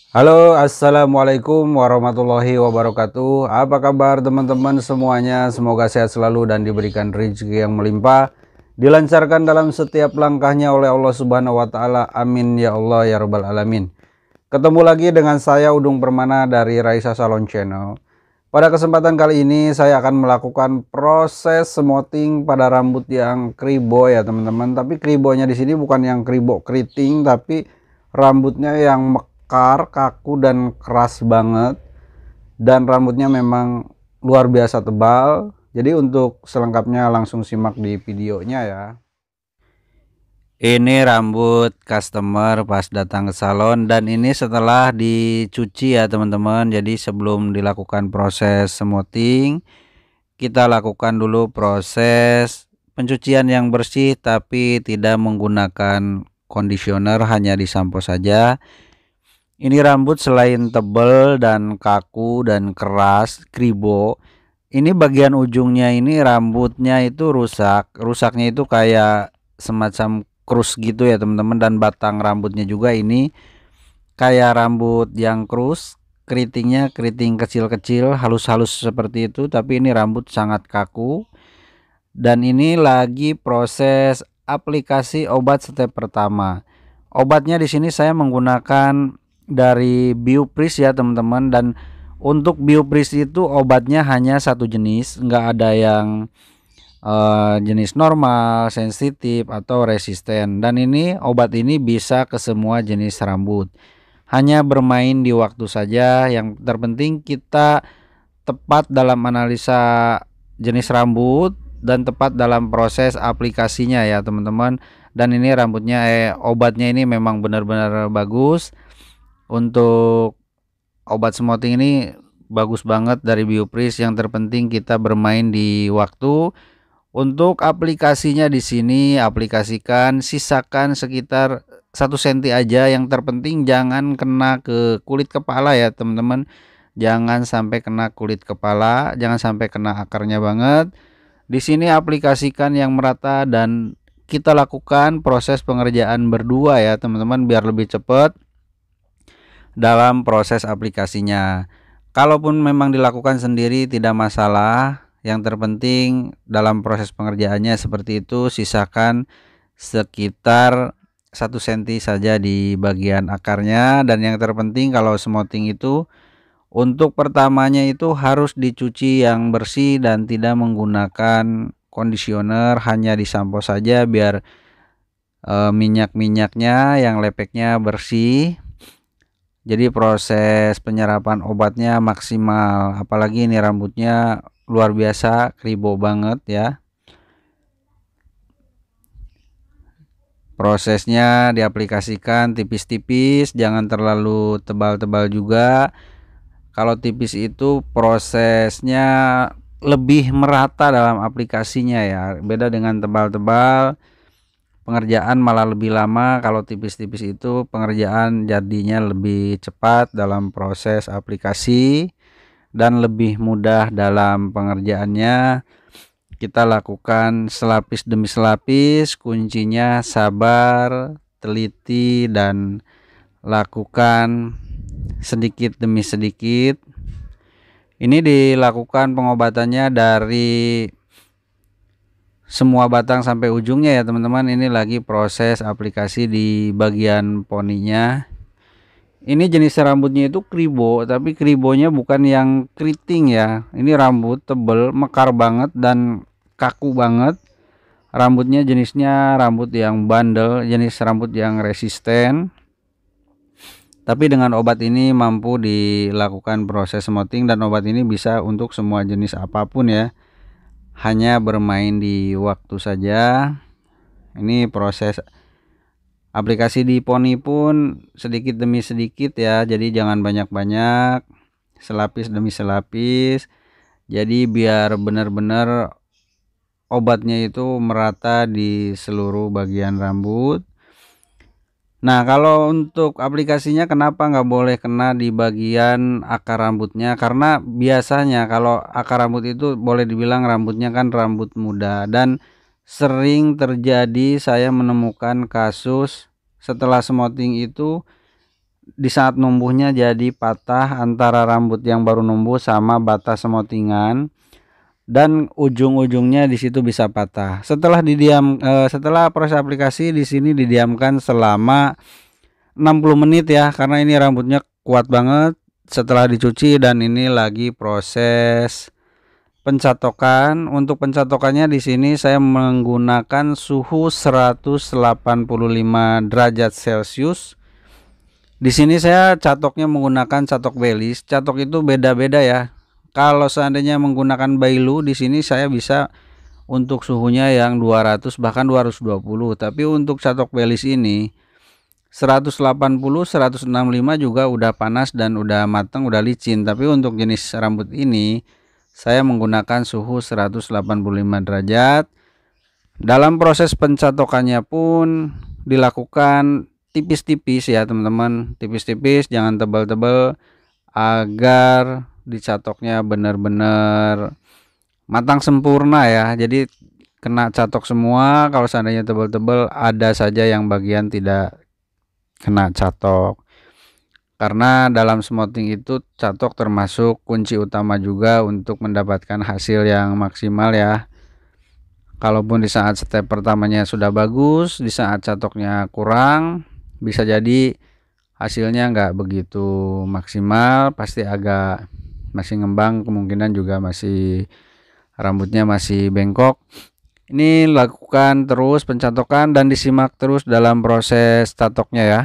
Halo, assalamualaikum warahmatullahi wabarakatuh. Apa kabar teman-teman semuanya? Semoga sehat selalu dan diberikan rezeki yang melimpah, dilancarkan dalam setiap langkahnya oleh Allah Subhanahu wa Ta'ala. Amin ya Allah ya Rabbal 'Alamin. Ketemu lagi dengan saya, Udung Permana dari Raisa Salon Channel. Pada kesempatan kali ini saya akan melakukan proses smoothing pada rambut yang kribo ya teman-teman. Tapi kribonya di sini bukan yang kribo keriting, tapi rambutnya yang mekar, kaku dan keras banget. Dan rambutnya memang luar biasa tebal. Jadi untuk selengkapnya langsung simak di videonya ya. Ini rambut customer pas datang ke salon, dan ini setelah dicuci ya teman-teman. Jadi sebelum dilakukan proses smoothing, kita lakukan dulu proses pencucian yang bersih tapi tidak menggunakan conditioner, hanya disampo saja. Ini rambut selain tebal dan kaku dan keras kribo, ini bagian ujungnya ini rambutnya itu rusaknya itu kayak semacam krus gitu ya teman-teman. Dan batang rambutnya juga ini kayak rambut yang krus, keritingnya keriting kecil-kecil halus-halus seperti itu, tapi ini rambut sangat kaku. Dan ini lagi proses aplikasi obat step pertama. Obatnya di sini saya menggunakan dari Biopris ya teman-teman. Dan untuk Biopris itu obatnya hanya satu jenis, nggak ada yang jenis normal, sensitif atau resisten. Dan ini obat ini bisa ke semua jenis rambut, hanya bermain di waktu saja. Yang terpenting kita tepat dalam analisa jenis rambut dan tepat dalam proses aplikasinya ya teman-teman. Dan ini rambutnya obatnya ini memang benar-benar bagus. Untuk obat smoothing ini bagus banget dari Biopris. Yang terpenting kita bermain di waktu. Untuk aplikasinya di sini aplikasikan, sisakan sekitar 1 cm aja. Yang terpenting jangan kena ke kulit kepala ya teman-teman. Jangan sampai kena kulit kepala, jangan sampai kena akarnya banget. Di sini aplikasikan yang merata dan kita lakukan proses pengerjaan berdua ya teman-teman, biar lebih cepat dalam proses aplikasinya. Kalaupun memang dilakukan sendiri tidak masalah. Yang terpenting dalam proses pengerjaannya seperti itu, sisakan sekitar 1 cm saja di bagian akarnya. Dan yang terpenting kalau smoothing itu, untuk pertamanya itu harus dicuci yang bersih dan tidak menggunakan conditioner, hanya disampo saja biar minyak-minyaknya yang lepeknya bersih. Jadi proses penyerapan obatnya maksimal, apalagi ini rambutnya luar biasa kribo banget ya. Prosesnya diaplikasikan tipis-tipis, jangan terlalu tebal-tebal juga. Kalau tipis itu prosesnya lebih merata dalam aplikasinya ya, beda dengan tebal-tebal, pengerjaan malah lebih lama. Kalau tipis-tipis itu pengerjaan jadinya lebih cepat dalam proses aplikasi dan lebih mudah dalam pengerjaannya. Kita lakukan selapis demi selapis, kuncinya sabar, teliti, dan lakukan sedikit demi sedikit. Ini dilakukan pengobatannya dari semua batang sampai ujungnya ya teman-teman. Ini lagi proses aplikasi di bagian poninya. Ini jenis rambutnya itu kribo, tapi kribonya bukan yang keriting ya. Ini rambut tebel, mekar banget dan kaku banget. Rambutnya jenisnya rambut yang bandel, jenis rambut yang resisten. Tapi dengan obat ini mampu dilakukan proses smoothing, dan obat ini bisa untuk semua jenis apapun ya. Hanya bermain di waktu saja. Ini proses aplikasi di poni pun sedikit demi sedikit ya. Jadi jangan banyak-banyak, selapis demi selapis. Jadi biar benar-benar obatnya itu merata di seluruh bagian rambut. Nah, kalau untuk aplikasinya kenapa nggak boleh kena di bagian akar rambutnya? Karena biasanya kalau akar rambut itu boleh dibilang rambutnya kan rambut muda, dan sering terjadi saya menemukan kasus setelah smoothing itu di saat numbuhnya jadi patah antara rambut yang baru numbuh sama batas semotingan, dan ujung-ujungnya di situ bisa patah. Setelah proses aplikasi di sini didiamkan selama 60 menit ya, karena ini rambutnya kuat banget setelah dicuci. Dan ini lagi proses pencatokan. Untuk pencatokannya di sini saya menggunakan suhu 185 derajat Celcius. Di sini saya catoknya menggunakan catok belis. Catok itu beda-beda ya. Kalau seandainya menggunakan Bailu, di sini saya bisa untuk suhunya yang 200 bahkan 220. Tapi untuk catok belis ini 180, 165 juga udah panas dan udah mateng, udah licin. Tapi untuk jenis rambut ini saya menggunakan suhu 185 derajat. Dalam proses pencatokannya pun dilakukan tipis-tipis ya teman-teman, tipis-tipis, jangan tebal-tebal, agar dicatoknya benar-benar matang sempurna ya. Jadi kena catok semua. Kalau seandainya tebal-tebal, ada saja yang bagian tidak kena catok. Karena dalam smoting itu catok termasuk kunci utama juga untuk mendapatkan hasil yang maksimal ya. Kalaupun di saat step pertamanya sudah bagus, di saat catoknya kurang, bisa jadi hasilnya nggak begitu maksimal, pasti agak masih ngembang, kemungkinan juga masih rambutnya masih bengkok. Ini lakukan terus pencatokan dan disimak terus dalam proses catoknya ya.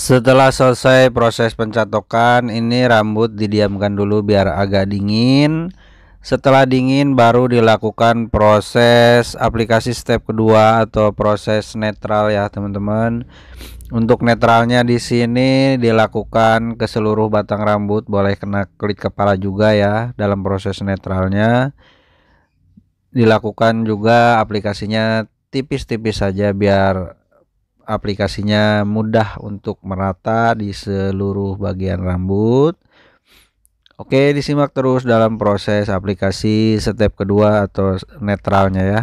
Setelah selesai proses pencatokan, ini rambut didiamkan dulu biar agak dingin. Setelah dingin baru dilakukan proses aplikasi step kedua atau proses netral ya teman-teman. Untuk netralnya di sini dilakukan ke seluruh batang rambut, boleh kena kulit kepala juga ya. Dalam proses netralnya dilakukan juga aplikasinya tipis-tipis saja biar aplikasinya mudah untuk merata di seluruh bagian rambut. Oke, disimak terus dalam proses aplikasi step kedua atau netralnya ya.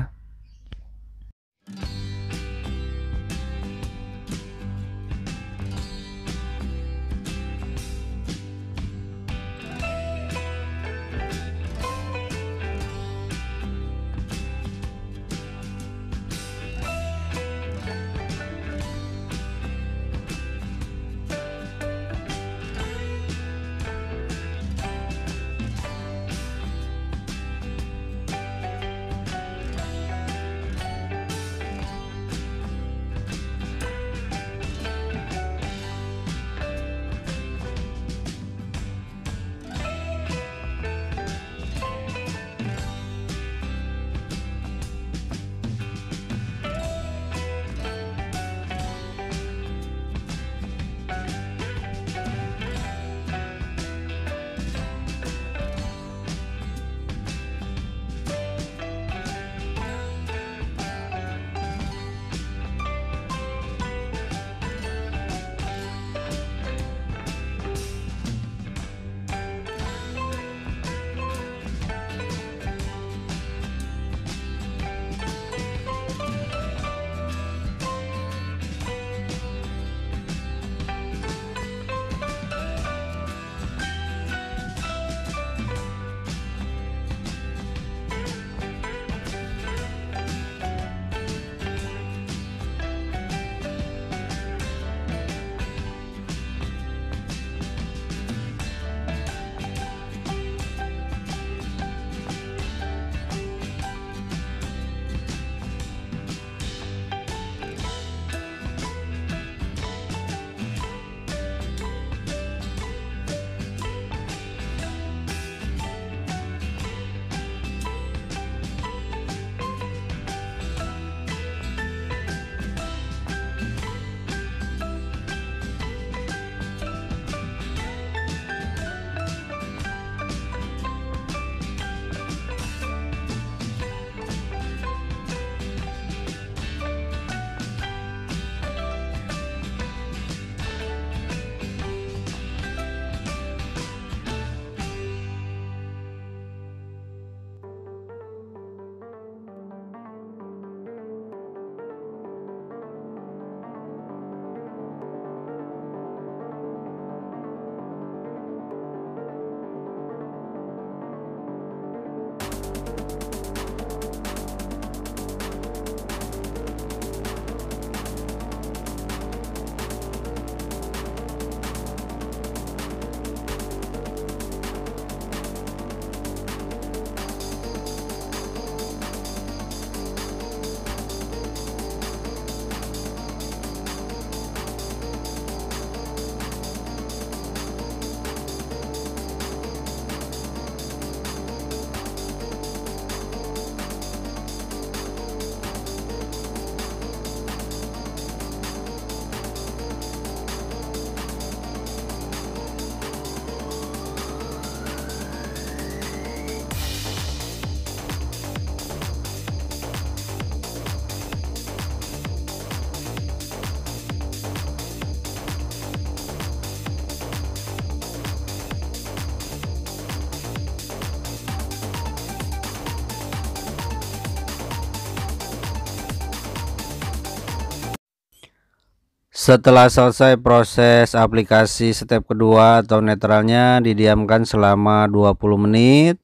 Setelah selesai proses aplikasi step kedua atau netralnya didiamkan selama 20 menit.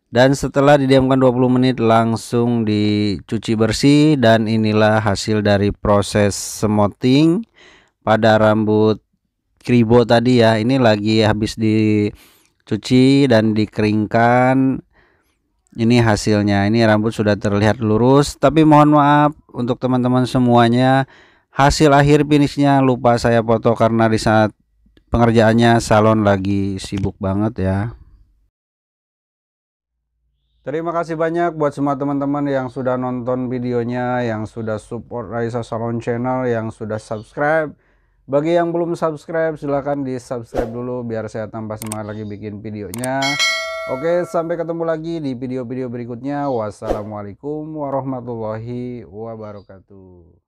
Dan setelah didiamkan 20 menit langsung dicuci bersih, dan inilah hasil dari proses smoothing pada rambut kribo tadi ya. Ini lagi habis dicuci dan dikeringkan. Ini hasilnya. Ini rambut sudah terlihat lurus, tapi mohon maaf untuk teman-teman semuanya, hasil akhir finishnya lupa saya foto karena di saat pengerjaannya salon lagi sibuk banget ya. Terima kasih banyak buat semua teman-teman yang sudah nonton videonya, yang sudah support Raisa Salon Channel, yang sudah subscribe. Bagi yang belum subscribe, silahkan di subscribe dulu biar saya tambah semangat lagi bikin videonya. Oke, sampai ketemu lagi di video-video berikutnya. Wassalamualaikum warahmatullahi wabarakatuh.